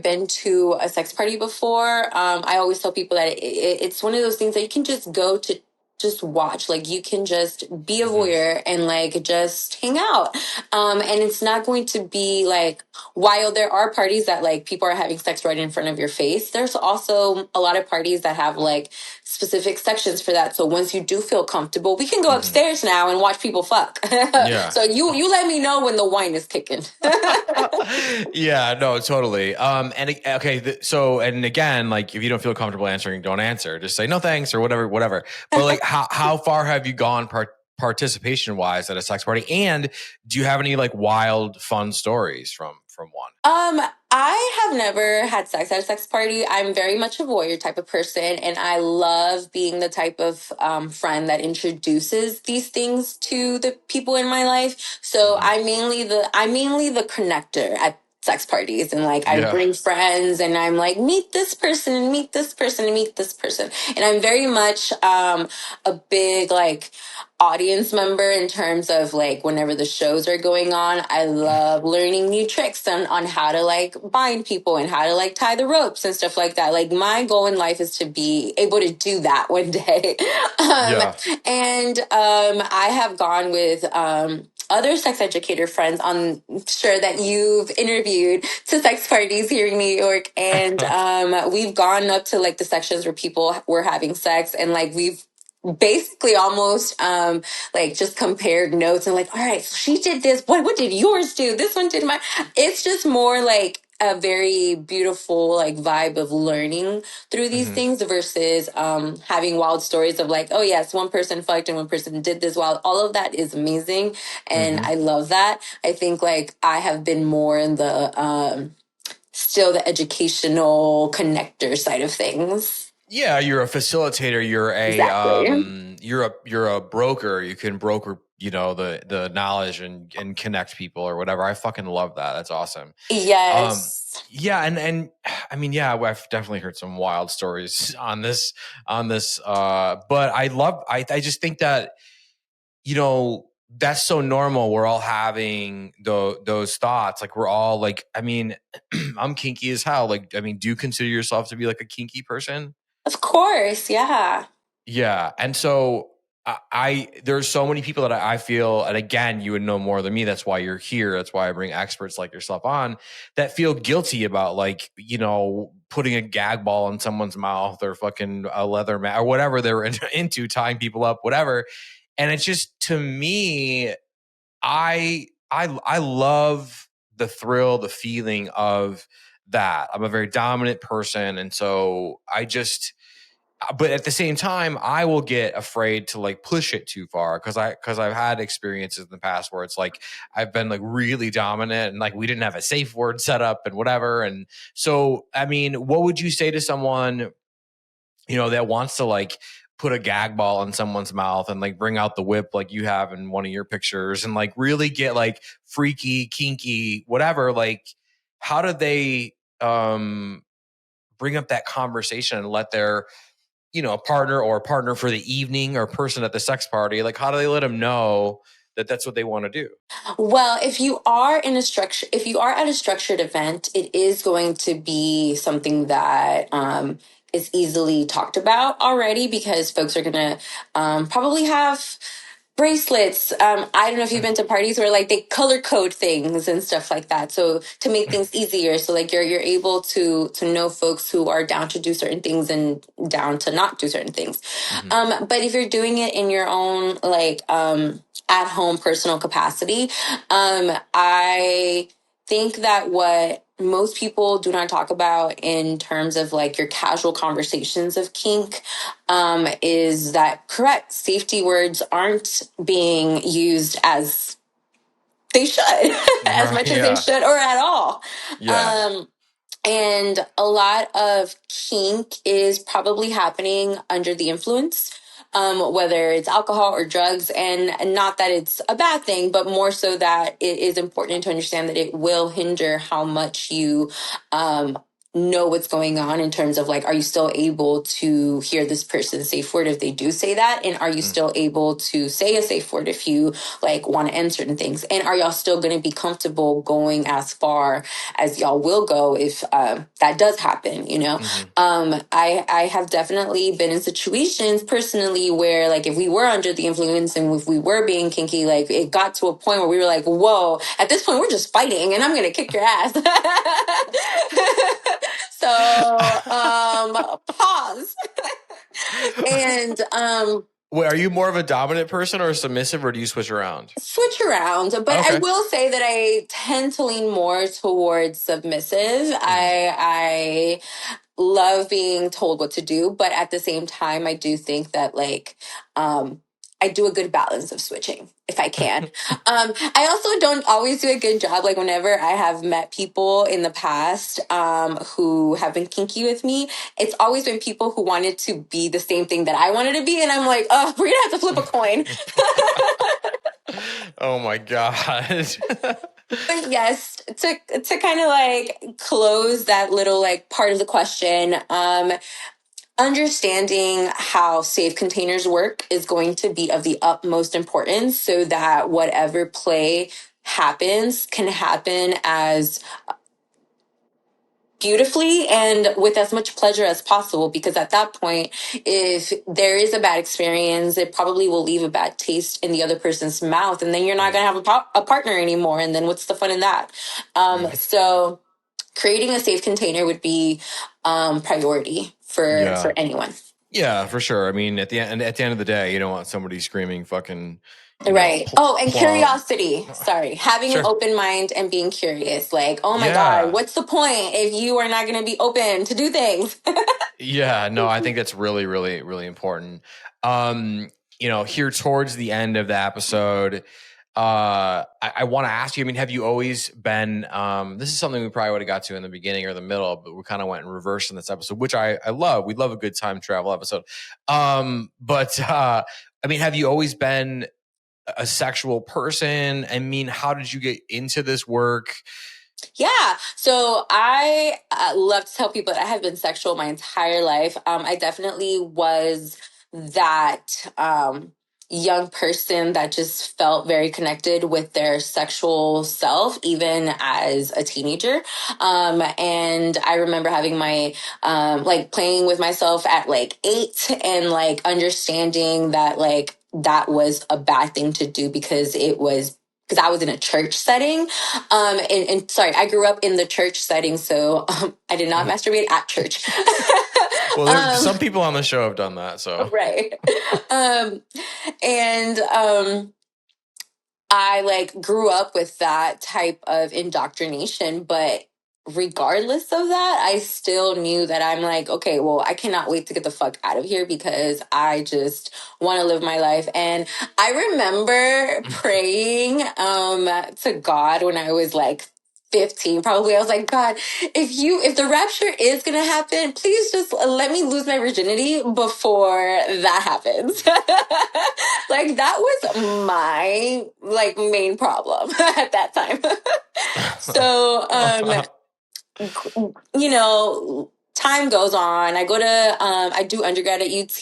been to a sex party before, I always tell people that it's one of those things that you can just go to just watch. Like, you can just be a voyeur and like just hang out. And it's not going to be like, while there are parties that like people are having sex right in front of your face, there's also a lot of parties that have like specific sections for that. So once you do feel comfortable, we can go upstairs now and watch people fuck. Yeah. So you let me know when the wine is kicking. Yeah, no, totally. Okay, so, and again, like, if you don't feel comfortable answering, don't answer. Just say no thanks or whatever. But like, how far have you gone participation wise at a sex party? And do you have any like wild, fun stories from one? I have never had sex at a sex party. I'm very much a voyeur type of person, and I love being the type of friend that introduces these things to the people in my life. So I'm mainly the connector at sex parties, and like I bring friends and I'm like, meet this person and meet this person and meet this person. And I'm very much a big like audience member in terms of like whenever the shows are going on. I love learning new tricks on how to like bind people and how to like tie the ropes and stuff like that. Like, my goal in life is to be able to do that one day. I have gone with other sex educator friends, I'm sure that you've interviewed, to sex parties here in New York. And we've gone up to like the sections where people were having sex, and like we've basically almost like just compared notes and like, all right, so she did this, what did yours do, this one did mine. It's just more like a very beautiful like vibe of learning through these things versus having wild stories of like, oh yes, one person fucked and one person did this. While all of that is amazing and I love that, I think like I have been more in the still the educational connector side of things. Yeah, you're a facilitator. You're a you're a broker. You can broker, the knowledge and connect people or whatever. I fucking love that. That's awesome. Yes. Yeah, and I mean, yeah, I've definitely heard some wild stories on this. But I just think that, that's so normal. We're all having those thoughts. Like, we're all like, I mean, I'm kinky as hell. Like, I mean, do you consider yourself to be like a kinky person? Of course, yeah. Yeah. And so there's so many people that I feel, and again, you would know more than me. That's why you're here. That's why I bring experts like yourself on, that feel guilty about like, putting a gag ball in someone's mouth or fucking a leather mat or whatever they're into, tying people up, whatever. And it's just, to me, I love the thrill, the feeling of that. I'm a very dominant person. And so but at the same time, I will get afraid to like push it too far because I've had experiences in the past where it's like I've been like really dominant and like we didn't have a safe word set up and whatever. And so, I mean, what would you say to someone, that wants to like put a gag ball in someone's mouth and like bring out the whip like you have in one of your pictures and like really get like freaky, kinky, whatever? Like, how do they bring up that conversation and let their partner for the evening or person at the sex party, like, how do they let them know that that's what they want to do? Well, if you are at a structured event, it is going to be something that is easily talked about already, because folks are going to probably have bracelets. I don't know if you've been to parties where like they color code things and stuff like that. So to make things easier, so like you're able to know folks who are down to do certain things and down to not do certain things. But if you're doing it in your own like at home personal capacity, I think that what most people do not talk about in terms of like your casual conversations of kink is that correct safety words aren't being used as they should, as much as they should, or at all. And a lot of kink is probably happening under the influence, whether it's alcohol or drugs. And not that it's a bad thing, but more so that it is important to understand that it will hinder how much you know what's going on in terms of like, are you still able to hear this person's safe word if they do say that? And are you still able to say a safe word if you like want to end certain things? And are y'all still going to be comfortable going as far as y'all will go if that does happen, you know? I have definitely been in situations personally where like if we were under the influence and if we were being kinky, like it got to a point where we were like, whoa, at this point we're just fighting and I'm going to kick your ass. So, pause. And, Wait, are you more of a dominant person or a submissive, or do you switch around? switch around, but I will say that I tend to lean more towards submissive. I love being told what to do, but at the same time, I do think that like, I do a good balance of switching if I can. I also don't always do a good job. Like whenever I have met people in the past who have been kinky with me, it's always been people who wanted to be the same thing that I wanted to be. And I'm like, oh, we're going to have to flip a coin. Oh my God. But yes, to kind of like close that little like part of the question, understanding how safe containers work is going to be of the utmost importance so that whatever play happens can happen as beautifully and with as much pleasure as possible, because at that point, if there is a bad experience, it probably will leave a bad taste in the other person's mouth, and then you're not going to have a partner anymore, and then what's the fun in that? So creating a safe container would be priority for anyone. Yeah, for sure. I mean, at the end of the day, you don't want somebody screaming fucking, right. And curiosity. Sorry. Having an open mind and being curious. Like, oh my God, what's the point if you are not going to be open to do things? Yeah, no, I think that's really, really, really important. Here towards the end of the episode, I want to ask you, I mean, have you always been, this is something we probably would have got to in the beginning or the middle, but we kind of went in reverse in this episode, which I love. We love a good time travel episode. I mean, have you always been a sexual person? I mean, how did you get into this work? Yeah. So I love to tell people that I have been sexual my entire life. I definitely was that young person that just felt very connected with their sexual self, even as a teenager. And I remember having my, like playing with myself at like 8 and like understanding that like that was a bad thing to do because I was in a church setting. And sorry, I grew up in the church setting, so I did not masturbate at church. Well, there's some people on the show have done that, so. Right. I like grew up with that type of indoctrination, but regardless of that, I still knew that I'm like, okay, well, I cannot wait to get the fuck out of here because I just want to live my life. And I remember praying to God when I was like 15, probably. I was like, God, if the rapture is going to happen, please just let me lose my virginity before that happens. Like that was my like main problem at that time. So, time goes on. I go to, I do undergrad at UT.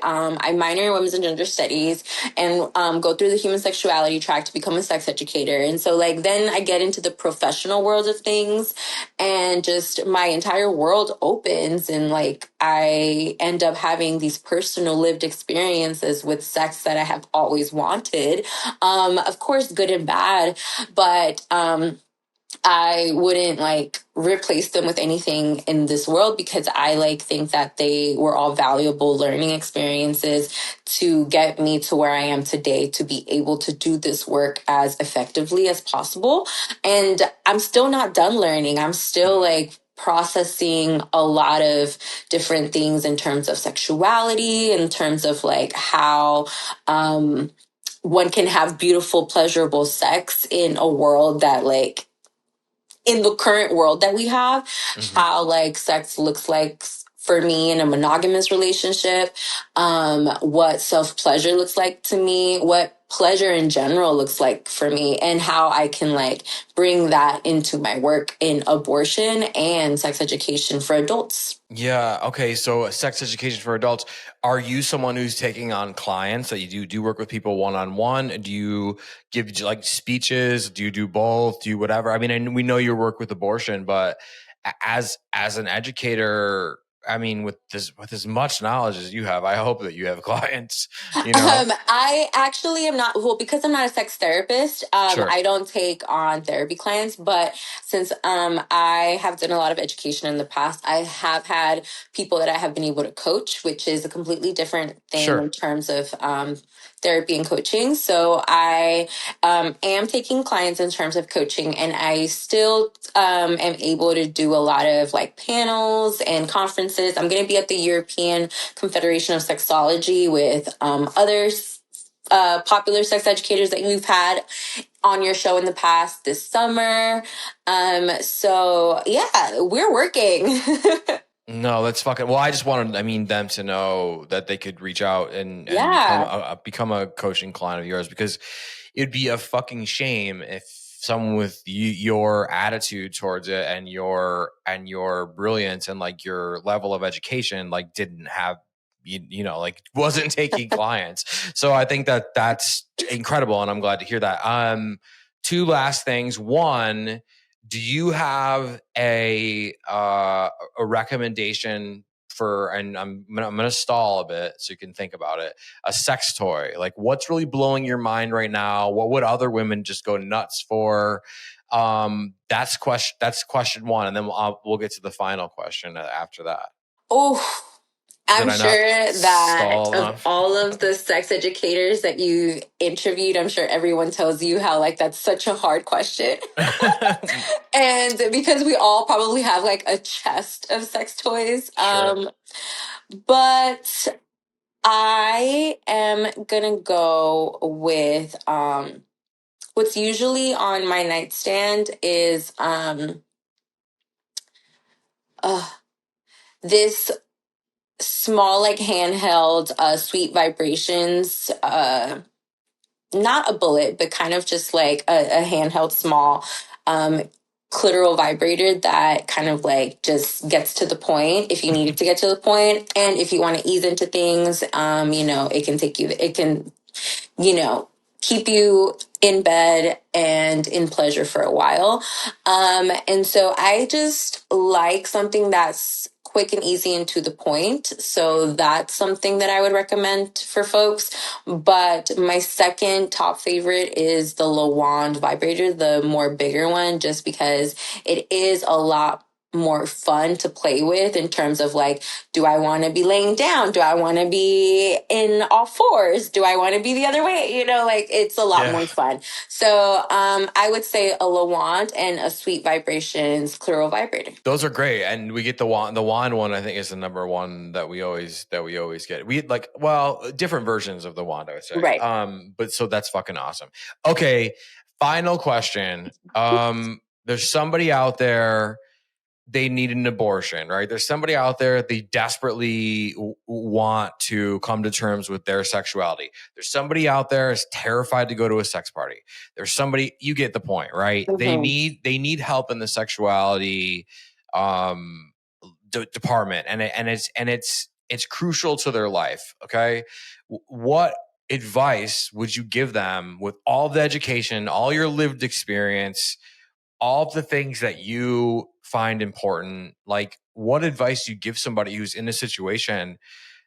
I minor in women's and gender studies and go through the human sexuality track to become a sex educator. And so like, then I get into the professional world of things and just my entire world opens and like, I end up having these personal lived experiences with sex that I have always wanted. Of course, good and bad, but, I wouldn't like replace them with anything in this world because I like think that they were all valuable learning experiences to get me to where I am today to be able to do this work as effectively as possible. And I'm still not done learning. I'm still like processing a lot of different things in terms of sexuality, in terms of like how, one can have beautiful, pleasurable sex in a world that like in the current world that we have, how like sex looks like for me in a monogamous relationship, what self-pleasure looks like to me, what pleasure in general looks like for me, and how I can like bring that into my work in abortion and sex education for adults. Yeah. Okay. So sex education for adults. Are you someone who's taking on clients that you do work with people one-on-one? Do you give like speeches? Do you do both? Do you whatever? I mean, and we know you work with abortion, but as an educator, I mean, with as much knowledge as you have, I hope that you have clients, you know? I actually am not, well, because I'm not a sex therapist, Sure. I don't take on therapy clients, but since I have done a lot of education in the past, I have had people that I have been able to coach, which is a completely different thing Sure. in terms of therapy and coaching. So I am taking clients in terms of coaching, and I still am able to do a lot of like panels and conferences. I'm going to be at the European Confederation of Sexology with others, popular sex educators that you've had on your show in the past this summer. So yeah, we're working. No, that's fucking. Well, I just wanted, I mean, them to know that they could reach out and Yeah. become a coaching client of yours, because it'd be a fucking shame if someone with your attitude towards it and your brilliance and like your level of education like didn't have you know like wasn't taking clients. So I think that that's incredible, and I'm glad to hear that. Two last things. One, do you have a recommendation for, and I'm gonna stall a bit so you can think about it, a sex toy? Like, what's really blowing your mind right now? What would other women just go nuts for? That's question one, and then we'll get to the final question after that. Oh, Did I'm I not sure that stall of enough? all of the sex educators that you interviewed, I'm sure everyone tells you how like that's such a hard question. And because we all probably have like a chest of sex toys. Sure. But I am gonna go with what's usually on my nightstand is this small like handheld sweet vibrations, not a bullet, but kind of just like a handheld small um clitoral vibrator that kind of like just gets to the point if you need it to get to the point. And if you want to ease into things, it can take you, it can, you know, keep you in bed and in pleasure for a while. And so I just like something that's quick and easy and to the point. So that's something that I would recommend for folks. But my second top favorite is the Lawand vibrator, the more bigger one, just because it is a lot more fun to play with in terms of like, do I want to be laying down? Do I want to be in all fours? Do I want to be the other way? Like it's a lot more fun. So I would say a Lawand and a Sweet Vibrations clitoral vibrator. Those are great, and we get the wand. The wand one, I think, is the number one that we always get. We like, well, different versions of the wand, I would say. Right. But so that's fucking awesome. Okay, final question. There's somebody out there, they need an abortion, right? There's somebody out there, they desperately want to come to terms with their sexuality. There's somebody out there is terrified to go to a sex party. There's somebody, you get the point, right? Mm-hmm. They need help in the sexuality department, and it's crucial to their life. Okay, what advice would you give them with all the education, all your lived experience, all of the things that you find important? Like, what advice do you give somebody who's in a situation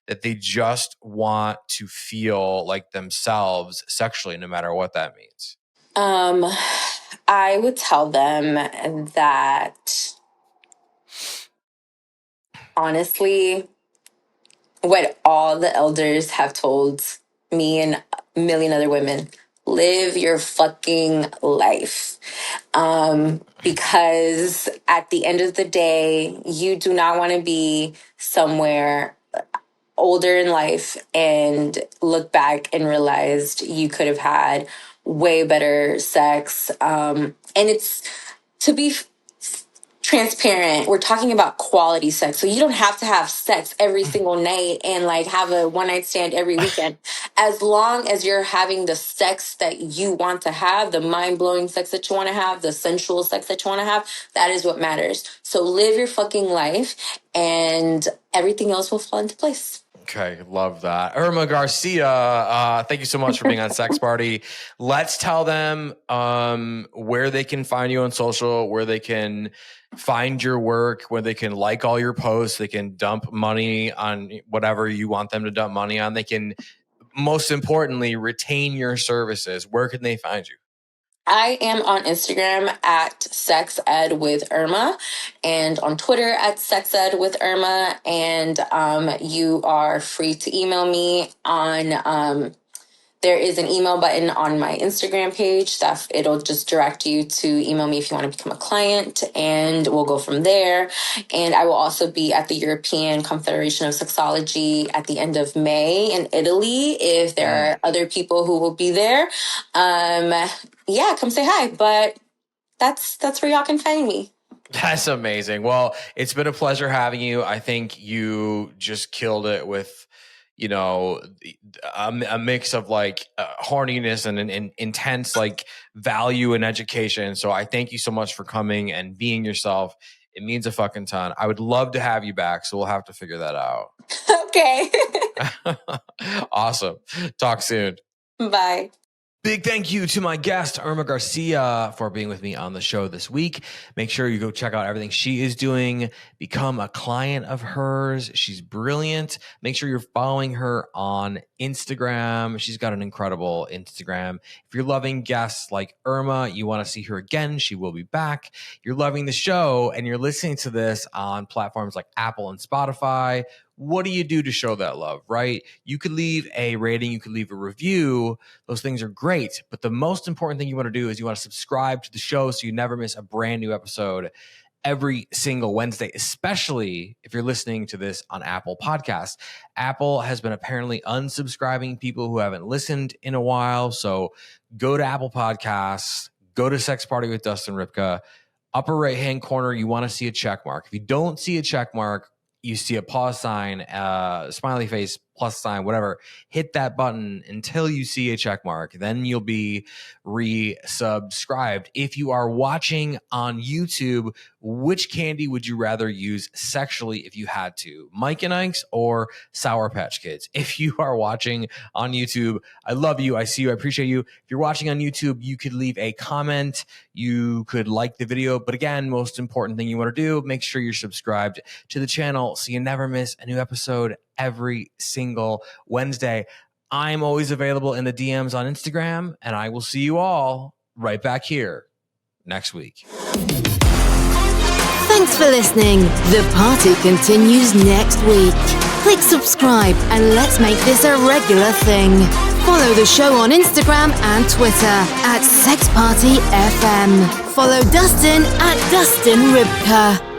that they just want to feel like themselves sexually, no matter what that means? I would tell them that honestly, what all the elders have told me and a million other women, live your fucking life. Because at the end of the day, you do not want to be somewhere older in life and look back and realized you could have had way better sex. And it's to be transparent, we're talking about quality sex. So you don't have to have sex every single night and like have a one night stand every weekend. as long as you're having the sex that you want to have, the mind-blowing sex that you want to have, the sensual sex that you want to have, that is what matters. So live your fucking life and everything else will fall into place. Okay, love that. Irma Garcia, thank you so much for being on Sex Party. Let's tell them where they can find you on social, where they can find your work, where they can like all your posts, they can dump money on whatever you want them to dump money on. They can, most importantly, retain your services. Where can they find you? I am on Instagram at sexed with Irma and on Twitter at sexed with Irma. And you are free to email me on, there is an email button on my Instagram page that it'll just direct you to email me if you want to become a client, and we'll go from there. And I will also be at the European Confederation of Sexology at the end of May in Italy. If there are other people who will be there, yeah, come say hi. But that's where y'all can find me. That's amazing. Well, it's been a pleasure having you. I think you just killed it with, you know, a mix of like horniness and intense like value and education. So I thank you so much for coming and being yourself. It means a fucking ton. I would love to have you back. So we'll have to figure that out. Okay. Awesome. Talk soon. Bye. Big thank you to my guest, Irma Garcia, for being with me on the show this week. Make sure you go check out everything she is doing. Become a client of hers. She's brilliant. Make sure you're following her on Instagram. She's got an incredible Instagram. If you're loving guests like Irma, you want to see her again, she will be back. You're loving the show and you're listening to this on platforms like Apple and Spotify. What do you do to show that love, right? You could leave a rating, you could leave a review. Those things are great. But the most important thing you want to do is you want to subscribe to the show so you never miss a brand new episode every single Wednesday, especially if you're listening to this on Apple Podcasts. Apple has been apparently unsubscribing people who haven't listened in a while. So go to Apple Podcasts, go to Sex Party with Dustin Rybka. Upper right-hand corner, you want to see a check mark. If you don't see a check mark, you see a pause sign, smiley face, plus sign, whatever, hit that button until you see a check mark. Then you'll be resubscribed. If you are watching on YouTube, which candy would you rather use sexually if you had to? Mike and Ike's or Sour Patch Kids? If you are watching on YouTube, I love you. I see you. I appreciate you. If you're watching on YouTube, you could leave a comment. You could like the video. But again, most important thing you want to do, make sure you're subscribed to the channel so you never miss a new episode every single Wednesday. I'm always available in the DMs on Instagram, and I will see you all right back here next week. Thanks for listening. The party continues next week. Click subscribe and let's make this a regular thing. Follow the show on Instagram and Twitter at SexPartyFM. Follow Dustin at Dustin Rybka.